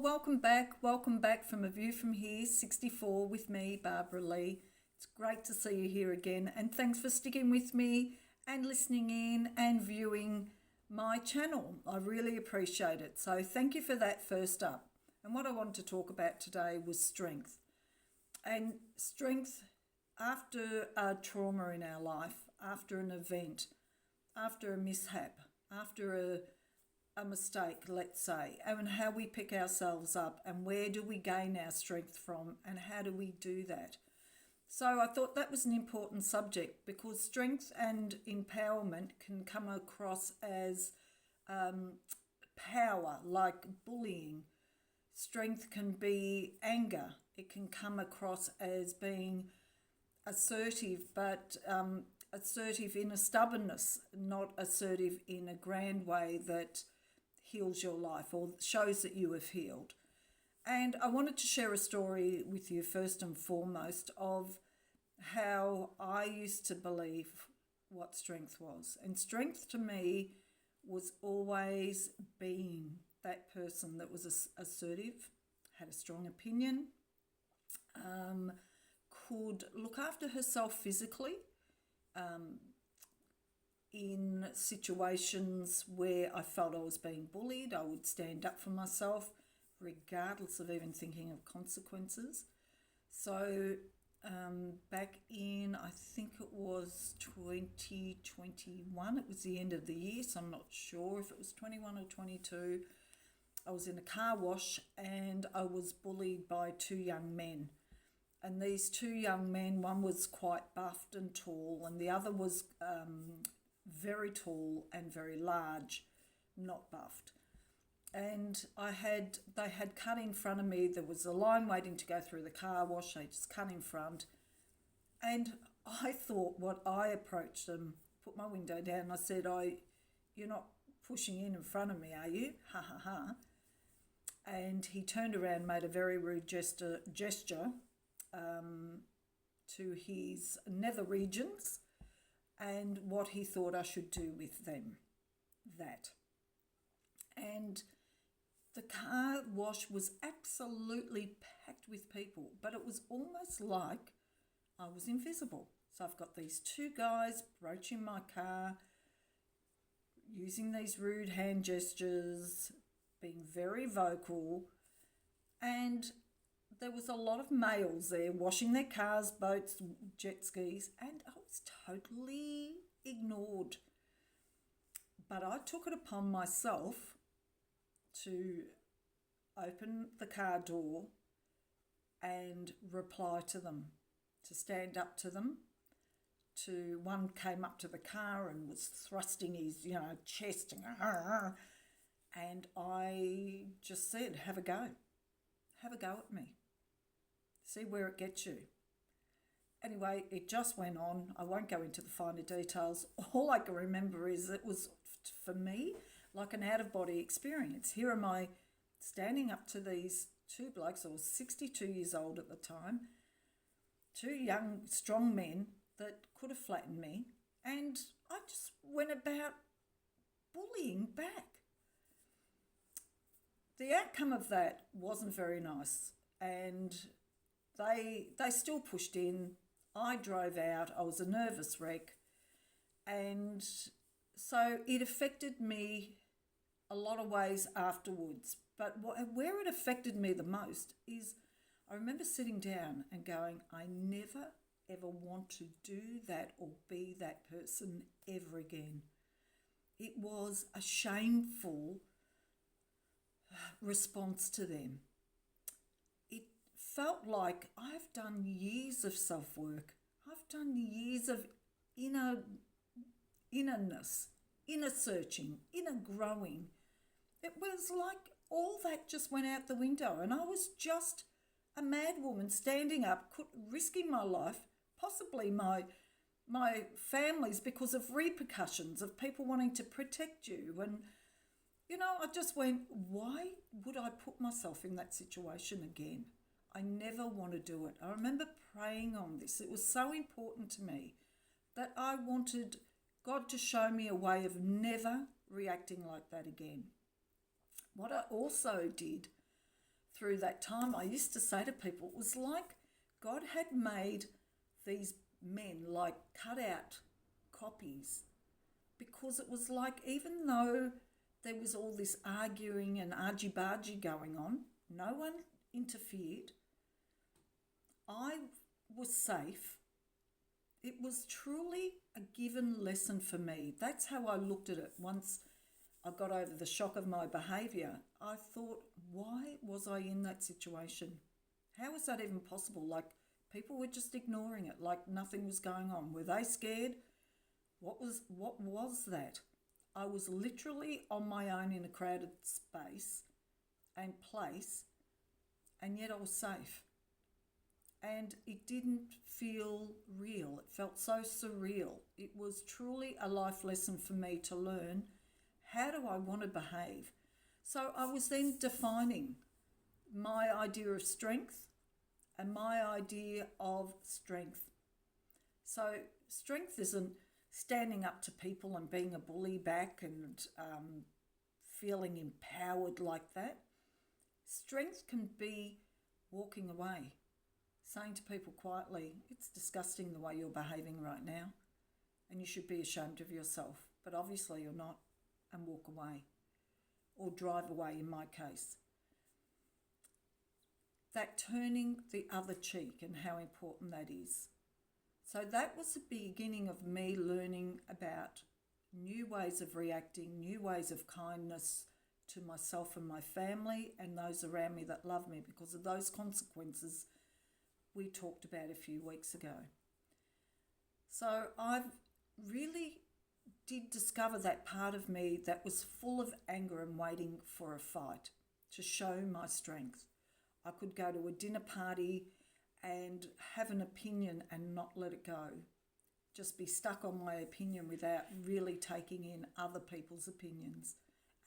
welcome back. Welcome back from A View from Here, 64 with me, Barbara Lee. It's great to see you here again, and thanks for sticking with me and listening in and viewing my channel. I really appreciate it. So thank you for that first up. And what I wanted to talk about today was strength. And strength after a trauma in our life, after an event, after a mishap, after a mistake, let's say, and how we pick ourselves up and where do we gain our strength from and how do we do that. So I thought that was an important subject because strength and empowerment can come across as power, like bullying. Strength can be anger. It can come across as being assertive, but assertive in a stubbornness, not assertive in a grand way that heals your life or shows that you have healed. And I wanted to share a story with you first and foremost of how I used to believe what strength was. And strength to me was always being that person that was assertive, had a strong opinion, could look after herself physically, in situations where I felt I was being bullied. I would stand up for myself regardless of even thinking of consequences. So back in, I think it was 2021, it was the end of the year, so I'm not sure if it was 21 or 22, I was in a car wash and I was bullied by two young men. And these two young men, one was quite buffed and tall and the other was very tall and very large, not buffed. And they had cut in front of me. There was a line waiting to go through the car wash. They just cut in front. And I thought I approached them, put my window down, and I said, you're not pushing in front of me, are you? Ha ha ha. And he turned around, made a very rude gesture to his nether regions and what he thought I should do with them. And the car wash was absolutely packed with people, but it was almost like I was invisible. So I've got these two guys approaching my car, using these rude hand gestures, being very vocal, and there was a lot of males there washing their cars, boats, jet skis, and I was totally ignored. But I took it upon myself to open the car door and reply to them, to stand up to them. One came up to the car and was thrusting his, chest, and I just said, have a go at me. See where it gets you. Anyway, it just went on. I won't go into the finer details. All I can remember is it was, for me, like an out-of-body experience. Here am I standing up to these two blokes. I was 62 years old at the time. Two young, strong men that could have flattened me. And I just went about bullying back. The outcome of that wasn't very nice. And they still pushed in. I drove out. I was a nervous wreck. And so it affected me a lot of ways afterwards. But where it affected me the most is I remember sitting down and going, I never, ever want to do that or be that person ever again. It was a shameful response to them. It felt like I've done years of self-work. I've done years of innerness, inner searching, inner growing. It was like all that just went out the window and I was just a mad woman standing up, risking my life, possibly my family's, because of repercussions of people wanting to protect you. And I just went, why would I put myself in that situation again? I never want to do it. I remember praying on this. It was so important to me that I wanted God to show me a way of never reacting like that again. What I also did through that time, I used to say to people, it was like God had made these men like cut out copies, because it was like, even though there was all this arguing and argy-bargy going on, no one interfered. I was safe. It was truly a given lesson for me. That's how I looked at it. Once I got over the shock of my behaviour, I thought, why was I in that situation? How was that even possible? Like, people were just ignoring it, like nothing was going on. Were they scared? What was that? I was literally on my own in a crowded space and place, and yet I was safe. And it didn't feel real. It felt so surreal. It was truly a life lesson for me to learn, how do I want to behave? So I was then defining my idea of strength and my idea of strength. So strength isn't standing up to people and being a bully back and feeling empowered like that. Strength can be walking away, saying to people quietly, it's disgusting the way you're behaving right now, and you should be ashamed of yourself, but obviously you're not, and walk away, or drive away in my case. That turning the other cheek and how important that is. So that was the beginning of me learning about new ways of reacting, new ways of kindness to myself and my family and those around me that love me, because of those consequences we talked about a few weeks ago. So I really did discover that part of me that was full of anger and waiting for a fight to show my strength. I could go to a dinner party and have an opinion and not let it go. Just be stuck on my opinion without really taking in other people's opinions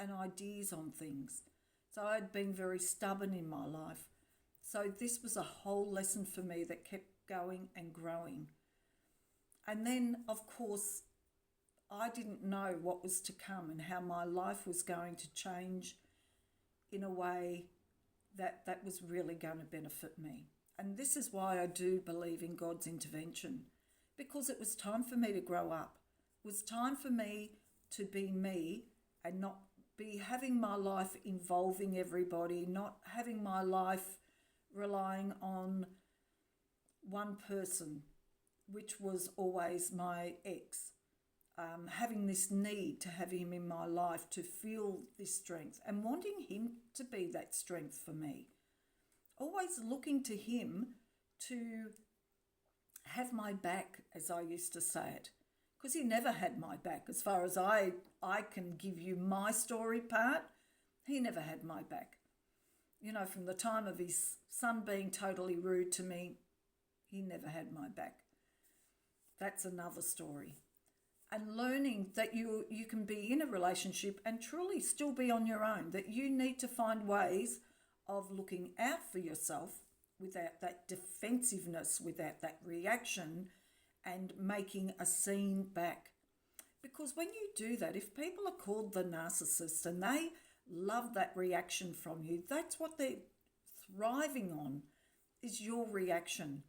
and ideas on things. So I'd been very stubborn in my life. So this was a whole lesson for me that kept going and growing. And then, of course, I didn't know what was to come and how my life was going to change in a way that was really going to benefit me. And this is why I do believe in God's intervention, because it was time for me to grow up. It was time for me to be me and not be having my life involving everybody, not having my life relying on one person, which was always my ex. Having this need to have him in my life to feel this strength and wanting him to be that strength for me. Always looking to him to have my back, as I used to say it, because he never had my back. As far as I can give you my story part, he never had my back. You know, from the time of his son being totally rude to me, he never had my back. That's another story. And learning that you can be in a relationship and truly still be on your own, that you need to find ways of looking out for yourself without that defensiveness, without that reaction, and making a scene back. Because when you do that, if people are called the narcissist and they love that reaction from you, that's what they're thriving on, is your reaction.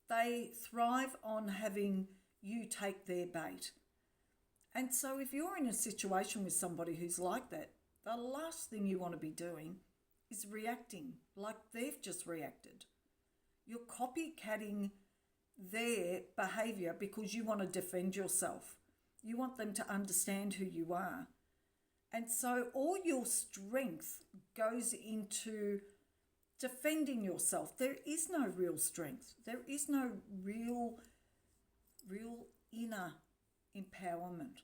They thrive on having you take their bait. And so if you're in a situation with somebody who's like that, the last thing you want to be doing is reacting like they've just reacted. You're copycatting their behaviour because you want to defend yourself. You want them to understand who you are. And so all your strength goes into defending yourself. There is no real strength. There is no real inner empowerment.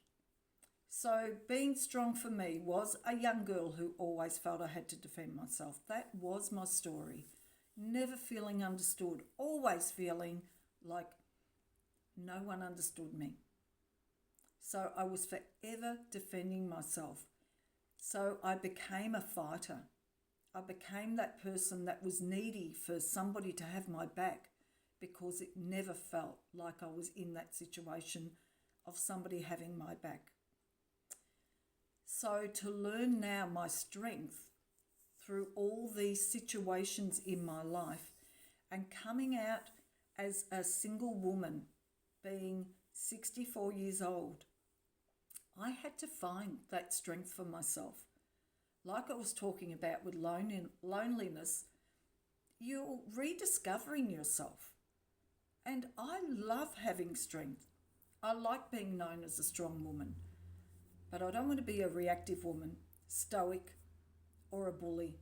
So being strong for me was a young girl who always felt I had to defend myself. That was my story. Never feeling understood, always feeling like no one understood me. So I was forever defending myself. So I became a fighter. I became that person that was needy for somebody to have my back, because it never felt like I was in that situation of somebody having my back. So to learn now my strength through all these situations in my life and coming out as a single woman, being 64 years old, I had to find that strength for myself. Like I was talking about with loneliness, you're rediscovering yourself. And I love having strength. I like being known as a strong woman, but I don't want to be a reactive woman, stoic, or a bully,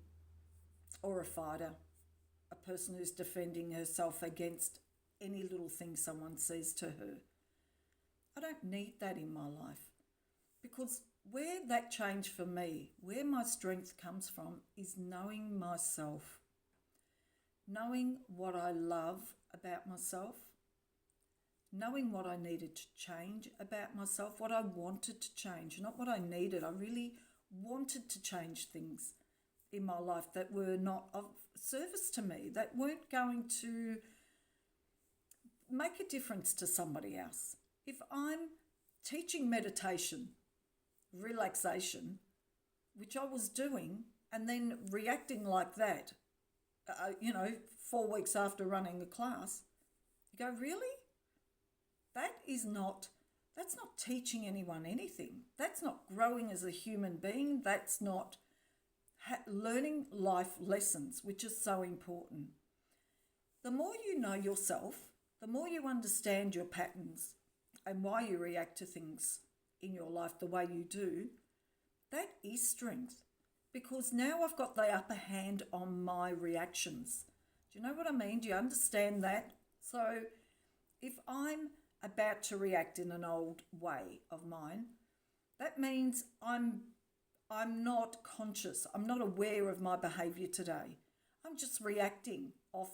or a fighter, a person who's defending herself against any little thing someone says to her. I don't need that in my life, because where that change for me, where my strength comes from, is knowing myself, knowing what I love about myself, knowing what I needed to change about myself, what I wanted to change, not what I needed. I really wanted to change things in my life that were not of service to me, that weren't going to make a difference to somebody else. If I'm teaching meditation, relaxation, which I was doing, and then reacting like that, 4 weeks after running a class, you go, really? That's not teaching anyone anything. That's not growing as a human being. That's not learning life lessons, which is so important. The more you know yourself, the more you understand your patterns and why you react to things in your life the way you do, that is strength. Because now I've got the upper hand on my reactions. Do you know what I mean? Do you understand that? So if I'm about to react in an old way of mine, that means I'm not conscious. I'm not aware of my behaviour today. I'm just reacting off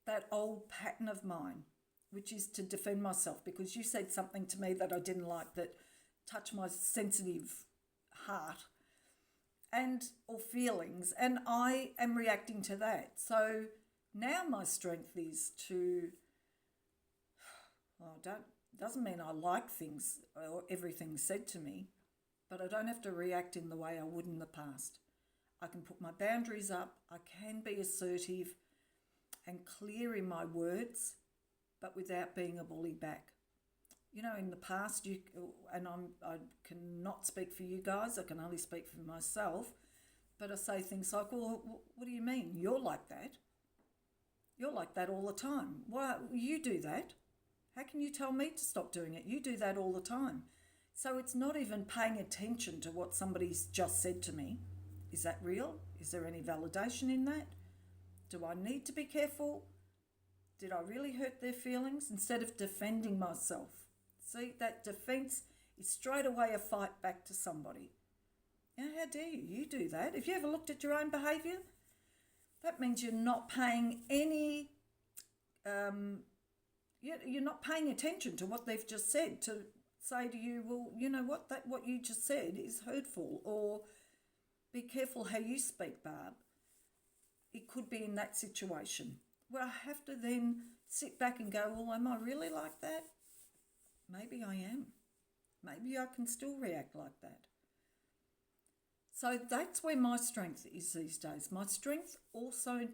that old pattern of mine, which is to defend myself because you said something to me that I didn't like, that touched my sensitive heart or feelings, and I am reacting to that. So now my strength is to, doesn't mean I like things or everything said to me, but I don't have to react in the way I would in the past. I can put my boundaries up. I can be assertive and clear in my words, but without being a bully back. You know, in the past, I cannot speak for you guys. I can only speak for myself. But I say things like, well, what do you mean? You're like that. You're like that all the time. Well, you do that. How can you tell me to stop doing it? You do that all the time. So it's not even paying attention to what somebody's just said to me. Is that real? Is there any validation in that? Do I need to be careful? Did I really hurt their feelings? Instead of defending myself. See, that defense is straight away a fight back to somebody. How dare you? You do that. Have you ever looked at your own behaviour? That means you're not paying any, you're not paying attention to what they've just said, to say to you, well, you know what, what you just said is hurtful, or be careful how you speak, Barb. It could be in that situation. Well, I have to then sit back and go, well, am I really like that? Maybe I am. Maybe I can still react like that. So that's where my strength is these days. My strength also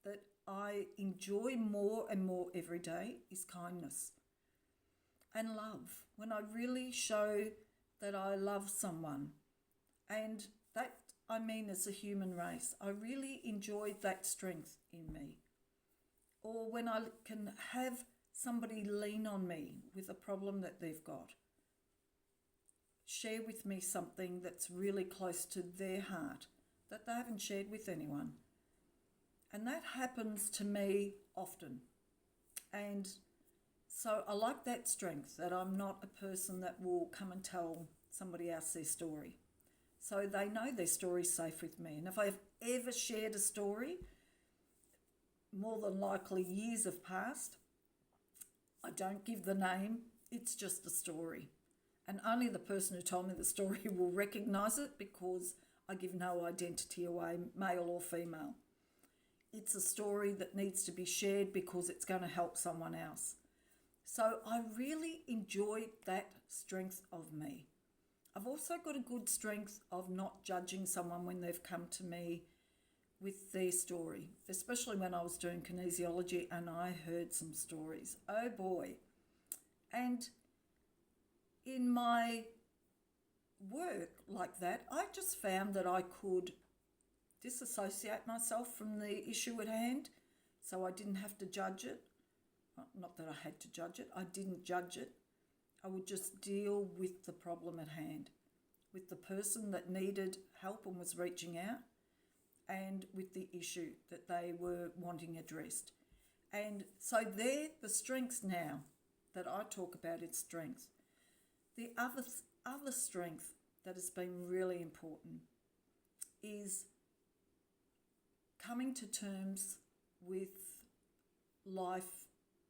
that I enjoy more and more every day is kindness and love. When I really show that I love someone, and that I mean as a human race, I really enjoy that strength in me. Or when I can have somebody lean on me with a problem that they've got, share with me something that's really close to their heart that they haven't shared with anyone. And that happens to me often. And so I like that strength, that I'm not a person that will come and tell somebody else their story. So they know their story's safe with me. And if I've ever shared a story, more than likely years have passed. I don't give the name. It's just a story. And only the person who told me the story will recognise it, because I give no identity away, male or female. It's a story that needs to be shared because it's going to help someone else. So I really enjoy that strength of me. I've also got a good strength of not judging someone when they've come to me with their story, especially when I was doing kinesiology and I heard some stories. Oh boy. And in my work like that, I just found that I could disassociate myself from the issue at hand, so I didn't have to judge it. Not that I had to judge it, I didn't judge it. I would just deal with the problem at hand, with the person that needed help and was reaching out, and with the issue that they were wanting addressed. And so they're the strengths now that I talk about, its strengths. The other strength that has been really important is coming to terms with life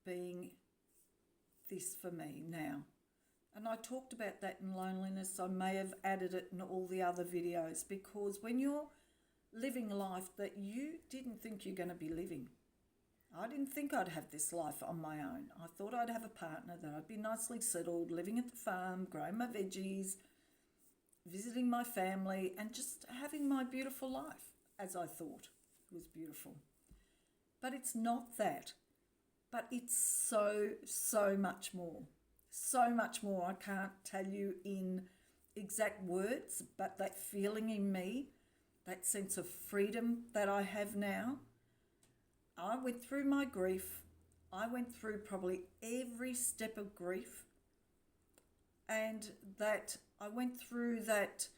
being this for me now. And I talked about that in loneliness. I may have added it in all the other videos, because when you're living life that you didn't think you're going to be living, I didn't think I'd have this life on my own. I thought I'd have a partner, that I'd be nicely settled, living at the farm, growing my veggies, visiting my family, and just having my beautiful life, as I thought it was beautiful. But it's not that. But it's so much more. So much more. I can't tell you in exact words, but that feeling in me, that sense of freedom that I have now. I went through my grief. I went through probably every step of grief, and that I went through that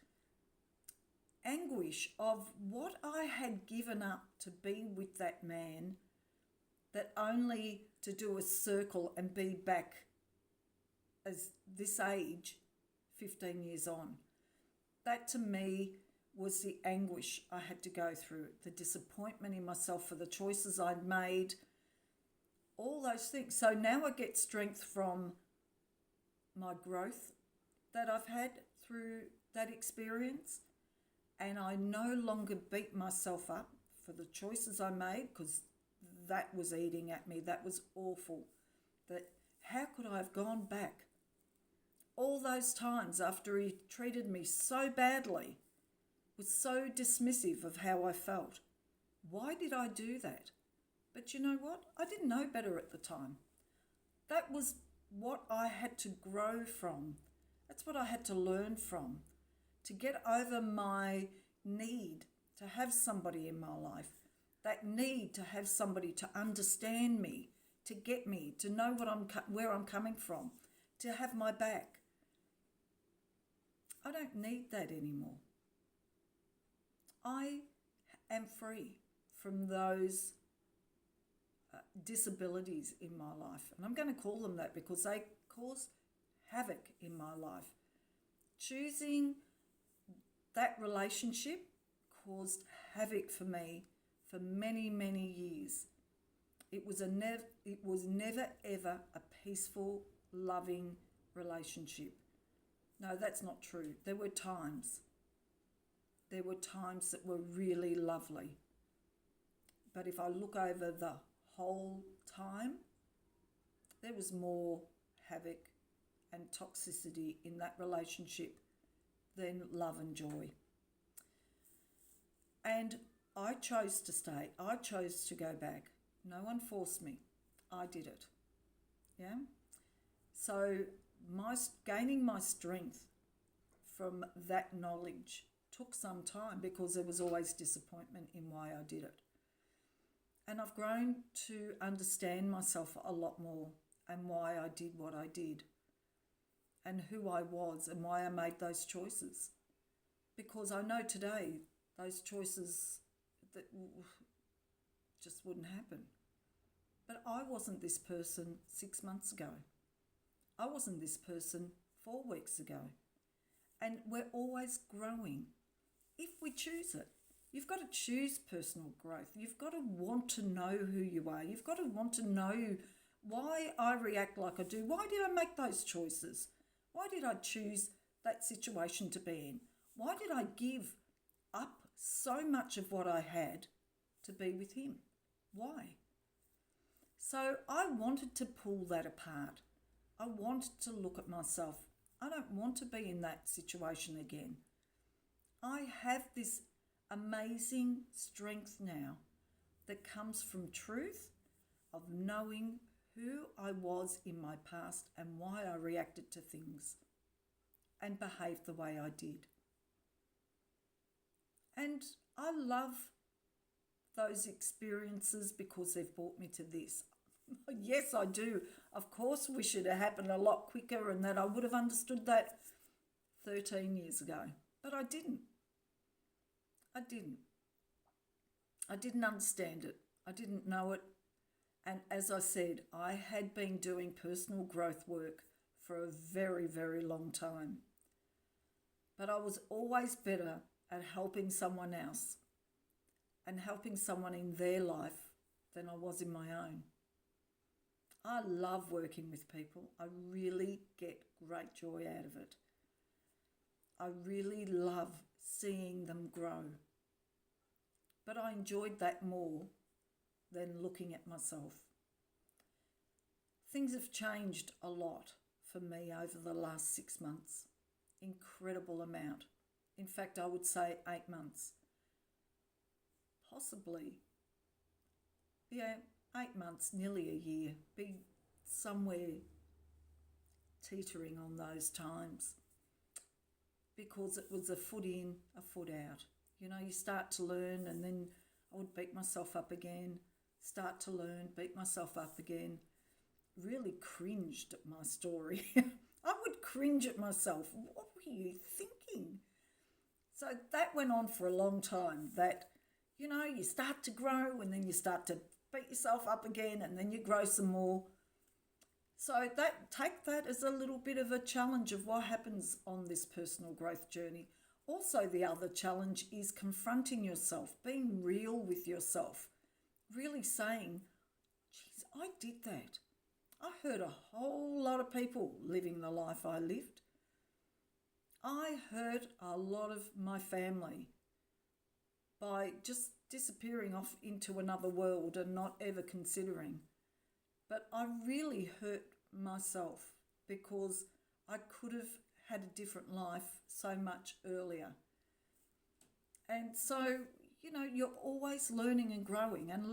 anguish of what I had given up to be with that man, that only to do a circle and be back as this age 15 years on. That to me was the anguish I had to go through, the disappointment in myself for the choices I'd made, all those things. So now I get strength from my growth that I've had through that experience, and I no longer beat myself up for the choices I made, because that was eating at me. That was awful. That how could I have gone back all those times after he treated me so badly, was so dismissive of how I felt? Why did I do that? But you know what? I didn't know better at the time. That was what I had to grow from. That's what I had to learn from, to get over my need to have somebody in my life, that need to have somebody to understand me, to get me, to know where I'm coming from, to have my back. I don't need that anymore. I am free from those disabilities in my life. And I'm going to call them that because they cause havoc in my life. Choosing that relationship caused havoc for me for many, many years. It was never ever a peaceful, loving relationship. No, that's not true. There were times that were really lovely. But if I look over the whole time, there was more havoc and toxicity in that relationship than love and joy. And I chose to stay. I chose to go back. No one forced me. I did it. Yeah? So gaining my strength from that knowledge took some time, because there was always disappointment in why I did it. And I've grown to understand myself a lot more, and why I did what I did, and who I was, and why I made those choices. Because I know today those choices that just wouldn't happen. But I wasn't this person 6 months ago. I wasn't this person 4 weeks ago. And we're always growing if we choose it. You've got to choose personal growth. You've got to want to know who you are. You've got to want to know why I react like I do. Why did I make those choices? Why did I choose that situation to be in? Why did I give up so much of what I had to be with him? Why? So I wanted to pull that apart. I wanted to look at myself I don't want to be in that situation again. I have this amazing strength now that comes from truth, of knowing who I was in my past and why I reacted to things and behaved the way I did. And I love those experiences because they've brought me to this. Yes, I do. Of course, wish it had happened a lot quicker and that I would have understood that 13 years ago. But I didn't. I didn't understand it. I didn't know it. And as I said, I had been doing personal growth work for a very, very long time. But I was always better at helping someone else and helping someone in their life than I was in my own. I love working with people. I really get great joy out of it. I really love seeing them grow. But I enjoyed that more than looking at myself. Things have changed a lot for me over the last 6 months. Incredible amount. In fact, I would say 8 months. Possibly, 8 months, nearly a year. Be somewhere teetering on those times. Because it was a foot in, a foot out. You start to learn and then I would beat myself up again. Start to learn, beat myself up again. Really cringed at my story. I would cringe at myself. What were you thinking? So that went on for a long time. That, you start to grow and then you start to beat yourself up again and then you grow some more. So take that as a little bit of a challenge of what happens on this personal growth journey. Also, the other challenge is confronting yourself, being real with yourself, really saying, geez, I did that. I hurt a whole lot of people living the life I lived. I hurt a lot of my family by just disappearing off into another world and not ever considering. But I really hurt myself because I could have had a different life so much earlier. And so, you're always learning and growing and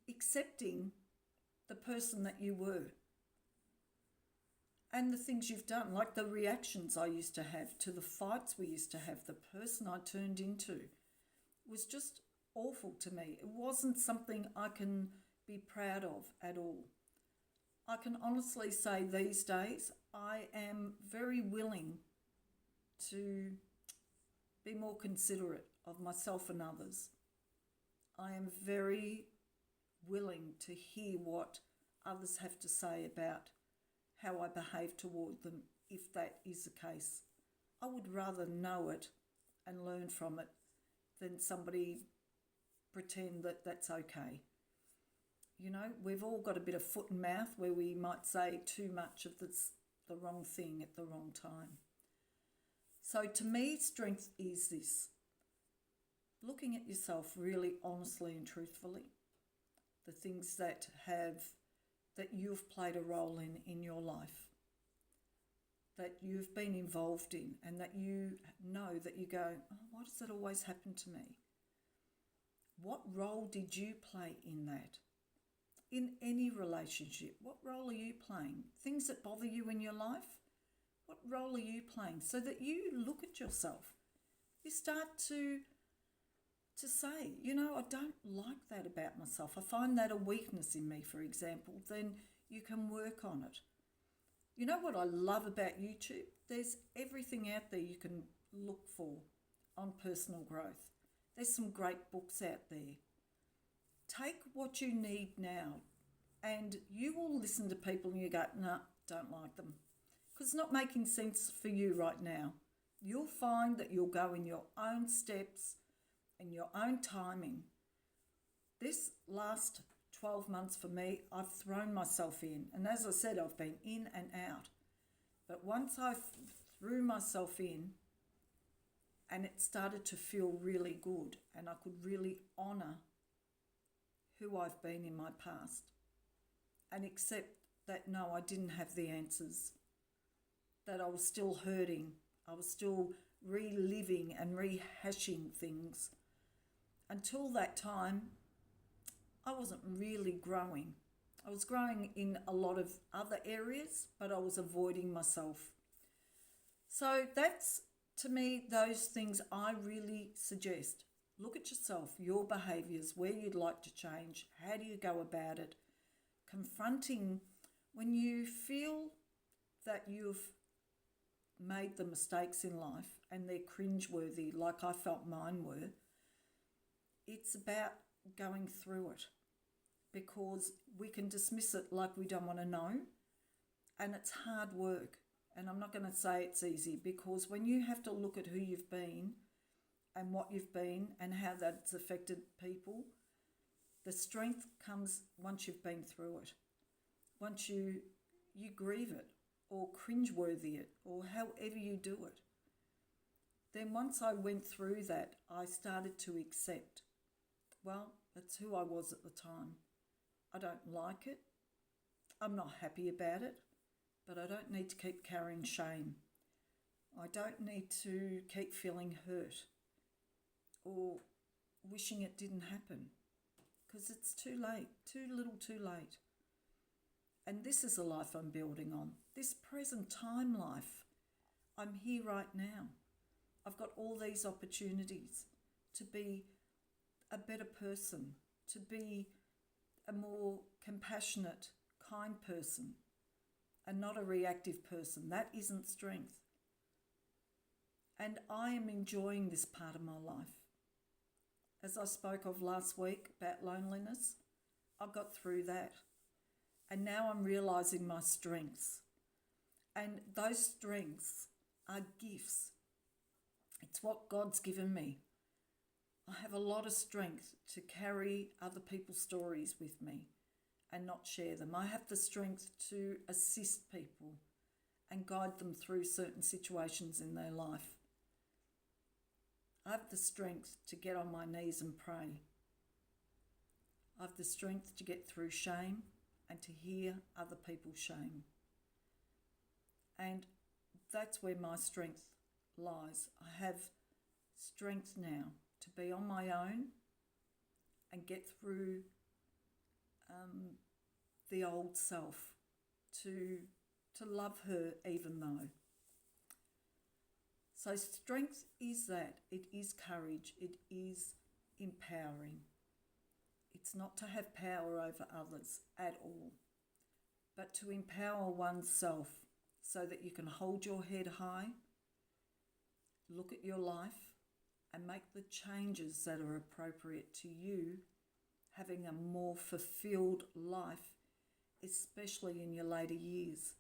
accepting the person that you were and the things you've done, like the reactions I used to have to the fights we used to have, the person I turned into was just awful to me. It wasn't something I can be proud of at all. I can honestly say these days I am very willing to be more considerate of myself and others. I am very willing to hear what others have to say about how I behave toward them, if that is the case. I would rather know it and learn from it than somebody pretend that that's okay. We've all got a bit of foot and mouth where we might say too much of the wrong thing at the wrong time. So to me, strength is this. Looking at yourself really honestly and truthfully. The things that you've played a role in your life. That you've been involved in and that you know that you go, oh, why does that always happen to me? What role did you play in that? In any relationship, what role are you playing? Things that bother you in your life, what role are you playing? So that you look at yourself. You start to say, I don't like that about myself. I find that a weakness in me, for example. Then you can work on it. You know what I love about YouTube? There's everything out there you can look for on personal growth. There's some great books out there. Take what you need now and you will listen to people and you go, no, don't like them. Because it's not making sense for you right now. You'll find that you'll go in your own steps and your own timing. This last 12 months for me, I've thrown myself in. And as I said, I've been in and out. But once I threw myself in and it started to feel really good and I could really honour who I've been in my past and accept that no, I didn't have the answers. that I was still hurting. I was still reliving and rehashing things. Until that time, I wasn't really growing. I was growing in a lot of other areas, but I was avoiding myself. So that's, to me, those things I really suggest. Look at yourself, your behaviours, where you'd like to change. How do you go about it? Confronting when you feel that you've made the mistakes in life and they're cringeworthy, like I felt mine were. It's about going through it, because we can dismiss it like we don't want to know, and it's hard work. And I'm not going to say it's easy, because when you have to look at who you've been and what you've been and how that's affected people, the strength comes once you've been through it. Once you grieve it or cringeworthy it or however you do it. Then once I went through that, I started to accept, well, that's who I was at the time. I don't like it. I'm not happy about it, but I don't need to keep carrying shame. I don't need to keep feeling hurt or wishing it didn't happen, because it's too late, too little too late. And this is a life I'm building on, this present time life. I'm here right now. I've got all these opportunities to be a better person, to be a more compassionate, kind person, and not a reactive person. That isn't strength. And I am enjoying this part of my life. As I spoke of last week about loneliness, I got through that. And now I'm realising my strengths. And those strengths are gifts. It's what God's given me. I have a lot of strength to carry other people's stories with me and not share them. I have the strength to assist people and guide them through certain situations in their life. I have the strength to get on my knees and pray. I have the strength to get through shame and to hear other people's shame. And that's where my strength lies. I have strength now to be on my own and get through the old self, to love her even though. So strength is that. It is courage. It is empowering. It's not to have power over others at all, but to empower oneself so that you can hold your head high, look at your life, and make the changes that are appropriate to you, having a more fulfilled life, especially in your later years.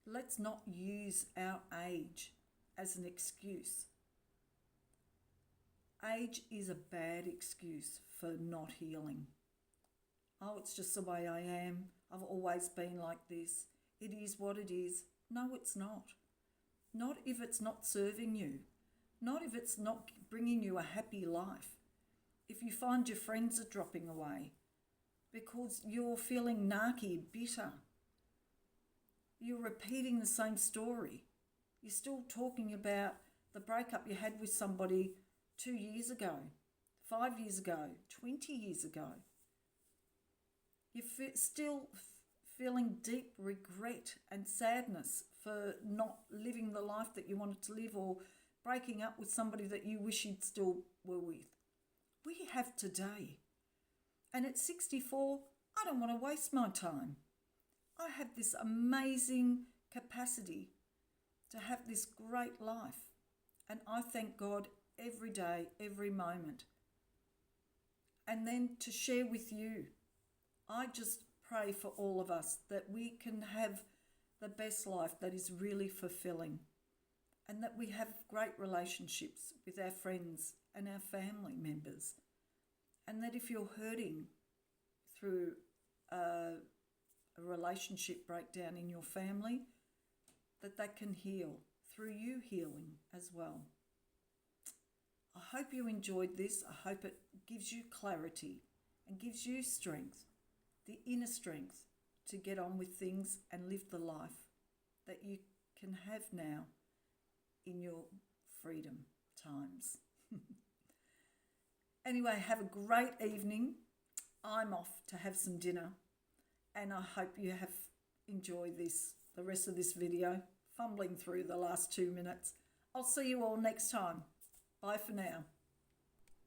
Let's not use our age as an excuse. Age is a bad excuse for not healing. Oh, it's just the way I am. I've always been like this. It is what it is. No, it's not. Not if it's not serving you. Not if it's not bringing you a happy life. If you find your friends are dropping away because you're feeling narky, bitter, you're repeating the same story. You're still talking about the breakup you had with somebody 2 years ago, 5 years ago, 20 years ago. You're still feeling deep regret and sadness for not living the life that you wanted to live, or breaking up with somebody that you wish you'd still were with. We have today. And at 64, I don't want to waste my time. I have this amazing capacity to have this great life. And I thank God every day, every moment. And then to share with you, I just pray for all of us that we can have the best life that is really fulfilling, and that we have great relationships with our friends and our family members. And that if you're hurting through a relationship breakdown in your family, that can heal through you healing as well. I hope you enjoyed this. I hope it gives you clarity and gives you strength, the inner strength to get on with things and live the life that you can have now in your freedom times. Anyway, have a great evening. I'm off to have some dinner, and I hope you have enjoyed the rest of this video, fumbling through the last 2 minutes. I'll see you all next time. Bye for now.